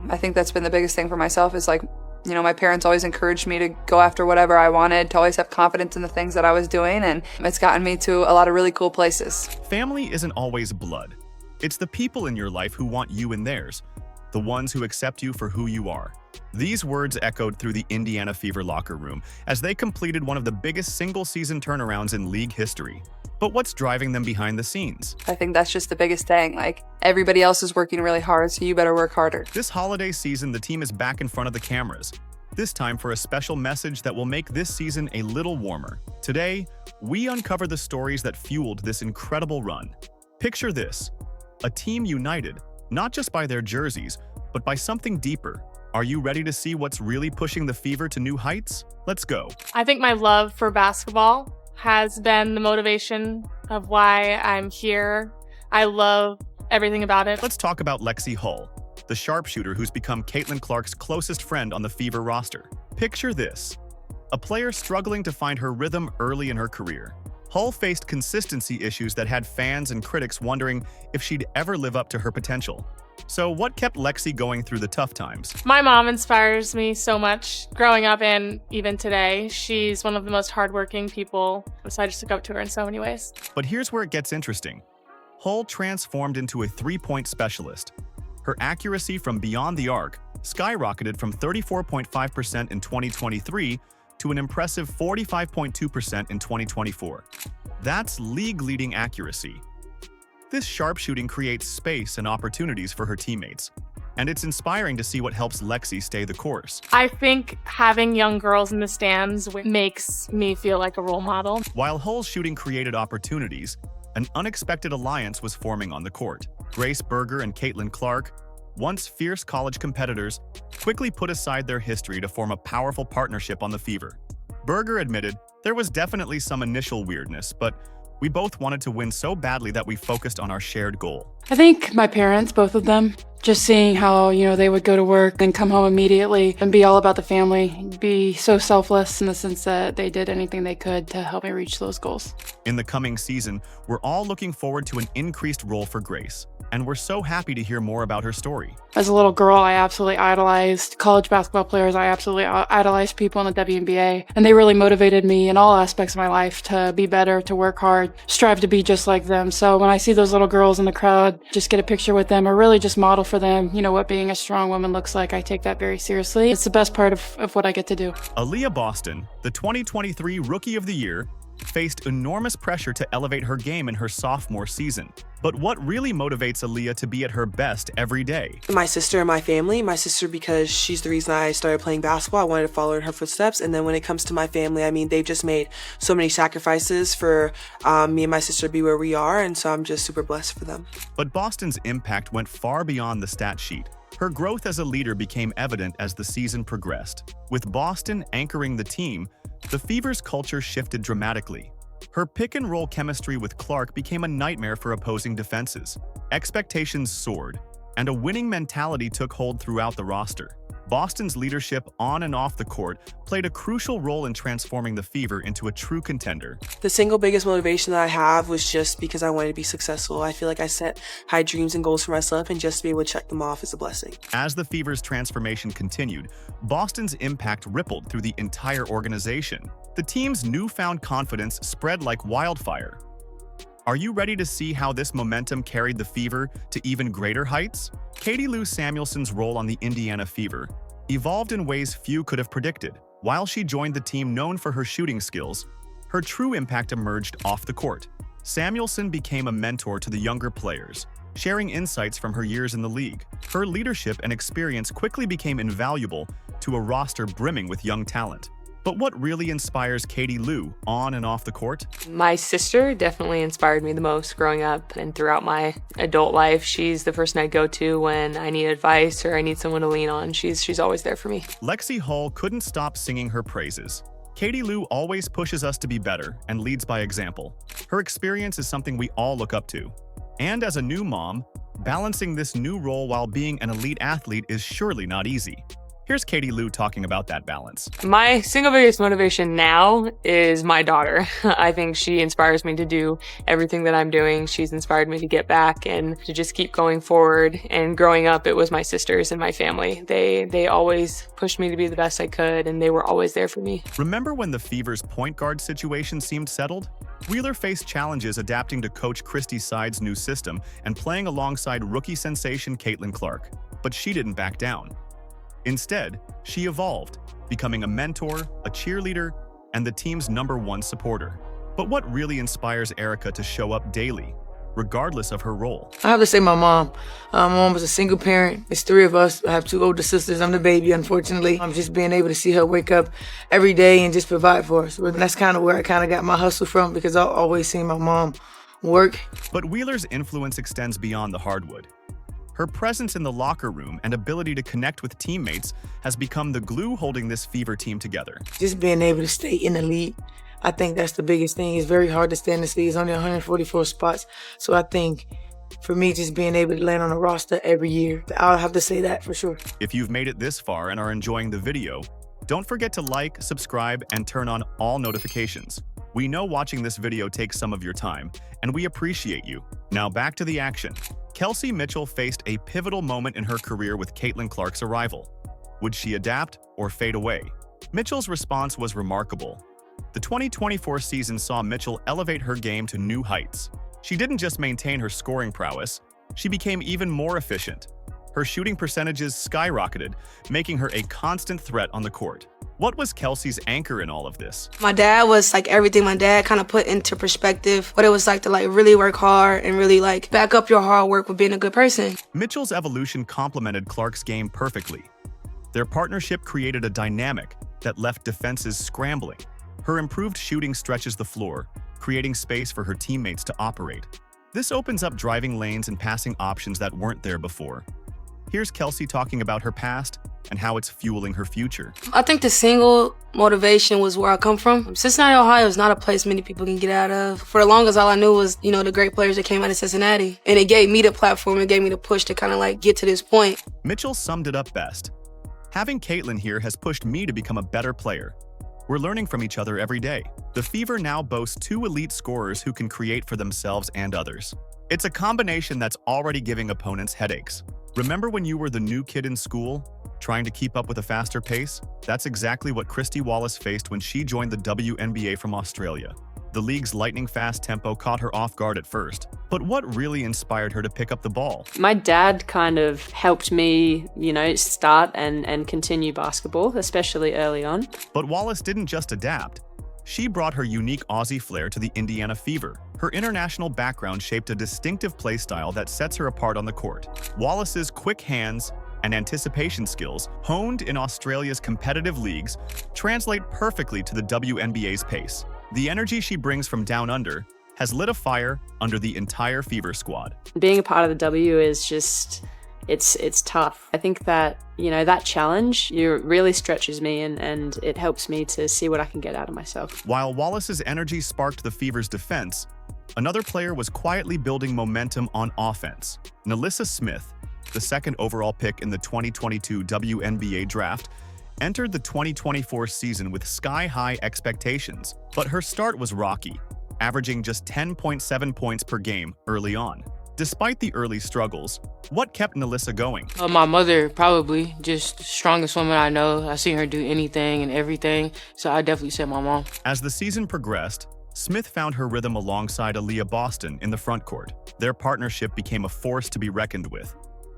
I think that's been the biggest thing for myself is like, you know, my parents always encouraged me to go after whatever I wanted, to always have confidence in the things that I was doing, and it's gotten me to a lot of really cool places. Family isn't always blood. It's the people in your life who want you in theirs, the ones who accept you for who you are. These words echoed through the Indiana Fever locker room as they completed one of the biggest single-season turnarounds in league history. But what's driving them behind the scenes? I think that's just the biggest thing. Like, everybody else is working really hard, so you better work harder. This holiday season, the team is back in front of the cameras, this time for a special message that will make this season a little warmer. Today, we uncover the stories that fueled this incredible run. Picture this, a team united, not just by their jerseys, but by something deeper. Are you ready to see what's really pushing the Fever to new heights? Let's go. I think my love for basketball has been the motivation of why I'm here. I love everything about it. Let's talk about Lexi Hull, the sharpshooter who's become Caitlin Clark's closest friend on the Fever roster. Picture this, a player struggling to find her rhythm early in her career. Hull faced consistency issues that had fans and critics wondering if she'd ever live up to her potential. So what kept Lexi going through the tough times? My mom inspires me so much. Growing up and even today, she's one of the most hardworking people, so I just look up to her in so many ways. But here's where it gets interesting. Hull transformed into a three-point specialist. Her accuracy from beyond the arc skyrocketed from 34.5% in 2023 to an impressive 45.2% in 2024. That's league-leading accuracy. This sharpshooting creates space and opportunities for her teammates, and it's inspiring to see what helps Lexi stay the course. I think having young girls in the stands makes me feel like a role model. While Hull's shooting created opportunities, an unexpected alliance was forming on the court. Grace Berger and Caitlin Clark, once fierce college competitors, quickly put aside their history to form a powerful partnership on the Fever. Berger admitted there was definitely some initial weirdness, but we both wanted to win so badly that we focused on our shared goal. I think my parents, both of them, just seeing how, they would go to work and come home immediately and be all about the family, be so selfless in the sense that they did anything they could to help me reach those goals. In the coming season, we're all looking forward to an increased role for Grace, and we're so happy to hear more about her story. As a little girl, I absolutely idolized college basketball players. I absolutely idolized people in the WNBA, and they really motivated me in all aspects of my life to be better, to work hard, strive to be just like them. So when I see those little girls in the crowd, just get a picture with them or really just model for them, what being a strong woman looks like, I take that very seriously. It's the best part of what I get to do. Aaliyah Boston, the 2023 Rookie of the Year, faced enormous pressure to elevate her game in her sophomore season. But what really motivates Aaliyah to be at her best every day? My sister and my family. My sister because she's the reason I started playing basketball. I wanted to follow in her footsteps. And then when it comes to my family, they've just made so many sacrifices for me and my sister to be where we are. And so I'm just super blessed for them. But Boston's impact went far beyond the stat sheet. Her growth as a leader became evident as the season progressed. With Boston anchoring the team, the Fever's culture shifted dramatically. Her pick-and-roll chemistry with Clark became a nightmare for opposing defenses. Expectations soared, and a winning mentality took hold throughout the roster. Boston's leadership on and off the court played a crucial role in transforming the Fever into a true contender. The single biggest motivation that I have was just because I wanted to be successful. I feel like I set high dreams and goals for myself, and just to be able to check them off is a blessing. As the Fever's transformation continued, Boston's impact rippled through the entire organization. The team's newfound confidence spread like wildfire. Are you ready to see how this momentum carried the Fever to even greater heights? Katie Lou Samuelson's role on the Indiana Fever evolved in ways few could have predicted. While she joined the team known for her shooting skills, her true impact emerged off the court. Samuelson became a mentor to the younger players, sharing insights from her years in the league. Her leadership and experience quickly became invaluable to a roster brimming with young talent. But what really inspires Katie Lou on and off the court? My sister definitely inspired me the most growing up and throughout my adult life. She's the person I go to when I need advice or I need someone to lean on. She's always there for me. Lexi Hull couldn't stop singing her praises. Katie Lou always pushes us to be better and leads by example. Her experience is something we all look up to. And as a new mom, balancing this new role while being an elite athlete is surely not easy. Here's Katie Lou talking about that balance. My single biggest motivation now is my daughter. I think she inspires me to do everything that I'm doing. She's inspired me to get back and to just keep going forward. And growing up, it was my sisters and my family. They always pushed me to be the best I could, and they were always there for me. Remember when the Fever's point guard situation seemed settled? Wheeler faced challenges adapting to Coach Christy Side's new system and playing alongside rookie sensation Caitlin Clark. But she didn't back down. Instead, she evolved, becoming a mentor, a cheerleader, and the team's #1 supporter. But what really inspires Erica to show up daily, regardless of her role? I have to say my mom. My mom was a single parent. It's 3 of us. I have 2 older sisters. I'm the baby, unfortunately. I'm just being able to see her wake up every day and just provide for us. And that's kind of where I kind of got my hustle from, because I've always seen my mom work. But Wheeler's influence extends beyond the hardwood. Her presence in the locker room and ability to connect with teammates has become the glue holding this Fever team together. Just being able to stay in the league, I think that's the biggest thing. It's very hard to stay in this league. It's only 144 spots. So I think for me, just being able to land on a roster every year, I'll have to say that for sure. If you've made it this far and are enjoying the video, don't forget to like, subscribe, and turn on all notifications. We know watching this video takes some of your time, and we appreciate you. Now back to the action. Kelsey Mitchell faced a pivotal moment in her career with Caitlin Clark's arrival. Would she adapt or fade away? Mitchell's response was remarkable. The 2024 season saw Mitchell elevate her game to new heights. She didn't just maintain her scoring prowess, she became even more efficient. Her shooting percentages skyrocketed, making her a constant threat on the court. What was Kelsey's anchor in all of this? My dad was like everything. My dad kind of put into perspective what it was like to like really work hard and really like back up your hard work with being a good person. Mitchell's evolution complemented Clark's game perfectly. Their partnership created a dynamic that left defenses scrambling. Her improved shooting stretches the floor, creating space for her teammates to operate. This opens up driving lanes and passing options that weren't there before. Here's Kelsey talking about her past and how it's fueling her future. I think the single motivation was where I come from. Cincinnati, Ohio is not a place many people can get out of. For the longest, all I knew was, the great players that came out of Cincinnati. And it gave me the platform, it gave me the push to kind of like get to this point. Mitchell summed it up best. Having Caitlin here has pushed me to become a better player. We're learning from each other every day. The Fever now boasts 2 elite scorers who can create for themselves and others. It's a combination that's already giving opponents headaches. Remember when you were the new kid in school, trying to keep up with a faster pace? That's exactly what Christy Wallace faced when she joined the WNBA from Australia. The league's lightning-fast tempo caught her off guard at first. But what really inspired her to pick up the ball? My dad kind of helped me, start and continue basketball, especially early on. But Wallace didn't just adapt. She brought her unique Aussie flair to the Indiana Fever. Her international background shaped a distinctive play style that sets her apart on the court. Wallace's quick hands and anticipation skills, honed in Australia's competitive leagues, translate perfectly to the WNBA's pace. The energy she brings from down under has lit a fire under the entire Fever squad. Being a part of the W is just, it's tough. I think that, that challenge really stretches me and it helps me to see what I can get out of myself. While Wallace's energy sparked the Fever's defense, another player was quietly building momentum on offense. Nalissa Smith, the 2nd overall pick in the 2022 WNBA draft, entered the 2024 season with sky-high expectations, but her start was rocky, averaging just 10.7 points per game early on. Despite the early struggles, what kept Nalissa going? My mother, probably. Just strongest woman I know. I've seen her do anything and everything, so I definitely say my mom. As the season progressed, Smith found her rhythm alongside Aaliyah Boston in the front court. Their partnership became a force to be reckoned with,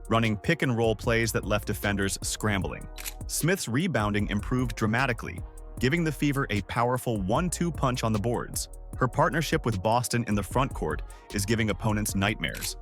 running pick-and-roll plays that left defenders scrambling. Smith's rebounding improved dramatically, giving the Fever a powerful 1-2 punch on the boards. Her partnership with Boston in the front court is giving opponents nightmares,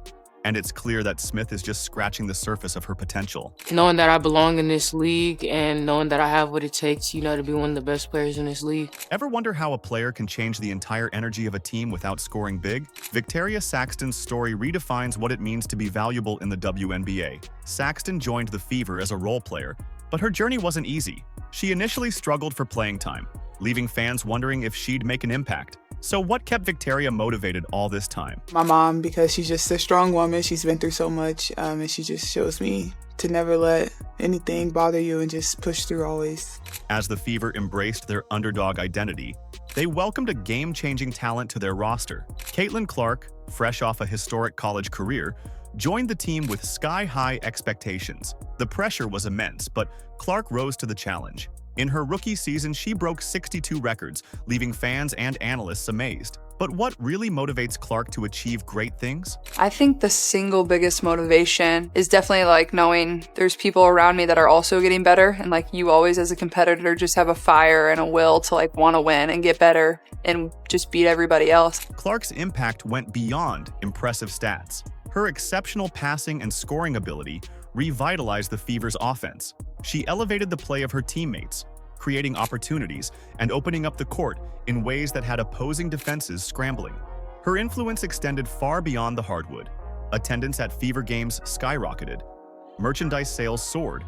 and it's clear that Smith is just scratching the surface of her potential. Knowing that I belong in this league and knowing that I have what it takes, to be one of the best players in this league. Ever wonder how a player can change the entire energy of a team without scoring big? Victoria Saxton's story redefines what it means to be valuable in the WNBA. Saxton joined the Fever as a role player, but her journey wasn't easy. She initially struggled for playing time, leaving fans wondering if she'd make an impact. So what kept Victoria motivated all this time? My mom, because she's just a strong woman. She's been through so much, and she just shows me to never let anything bother you and just push through always. As the Fever embraced their underdog identity, they welcomed a game-changing talent to their roster. Caitlin Clark, fresh off a historic college career, joined the team with sky-high expectations. The pressure was immense, but Clark rose to the challenge. In her rookie season, she broke 62 records, leaving fans and analysts amazed. But what really motivates Clark to achieve great things? I think the single biggest motivation is definitely like knowing there's people around me that are also getting better, and like you always as a competitor just have a fire and a will to like want to win and get better and just beat everybody else. Clark's impact went beyond impressive stats. Her exceptional passing and scoring ability revitalized the Fever's offense. She elevated the play of her teammates, creating opportunities and opening up the court in ways that had opposing defenses scrambling. Her influence extended far beyond the hardwood. Attendance at Fever games skyrocketed, merchandise sales soared,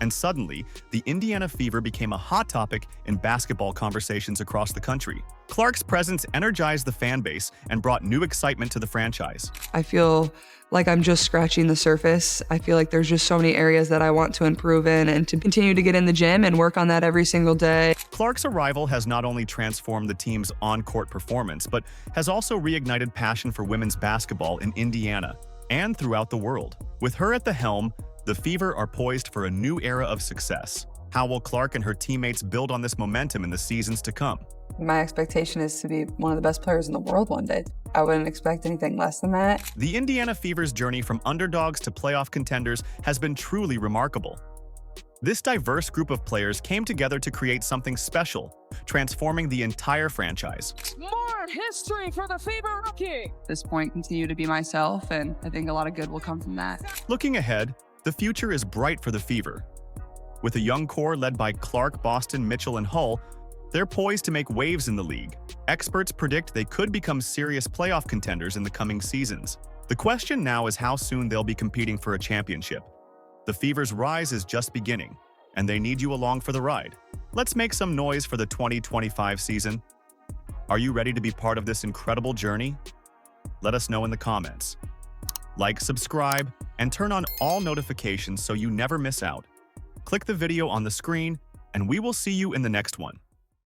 and suddenly, the Indiana Fever became a hot topic in basketball conversations across the country. Clark's presence energized the fan base and brought new excitement to the franchise. I feel like I'm just scratching the surface. I feel like there's just so many areas that I want to improve in and to continue to get in the gym and work on that every single day. Clark's arrival has not only transformed the team's on-court performance, but has also reignited passion for women's basketball in Indiana and throughout the world. With her at the helm, the Fever are poised for a new era of success. How will Clark and her teammates build on this momentum in the seasons to come? My expectation is to be one of the best players in the world one day. I wouldn't expect anything less than that. The Indiana Fever's journey from underdogs to playoff contenders has been truly remarkable. This diverse group of players came together to create something special, transforming the entire franchise. More history for the Fever rookie! At this point, continue to be myself, and I think a lot of good will come from that. Looking ahead, the future is bright for the Fever. With a young core led by Clark, Boston, Mitchell, and Hull, they're poised to make waves in the league. Experts predict they could become serious playoff contenders in the coming seasons. The question now is how soon they'll be competing for a championship. The Fever's rise is just beginning, and they need you along for the ride. Let's make some noise for the 2025 season. Are you ready to be part of this incredible journey? Let us know in the comments. Like, subscribe, and turn on all notifications so you never miss out. Click the video on the screen, and we will see you in the next one.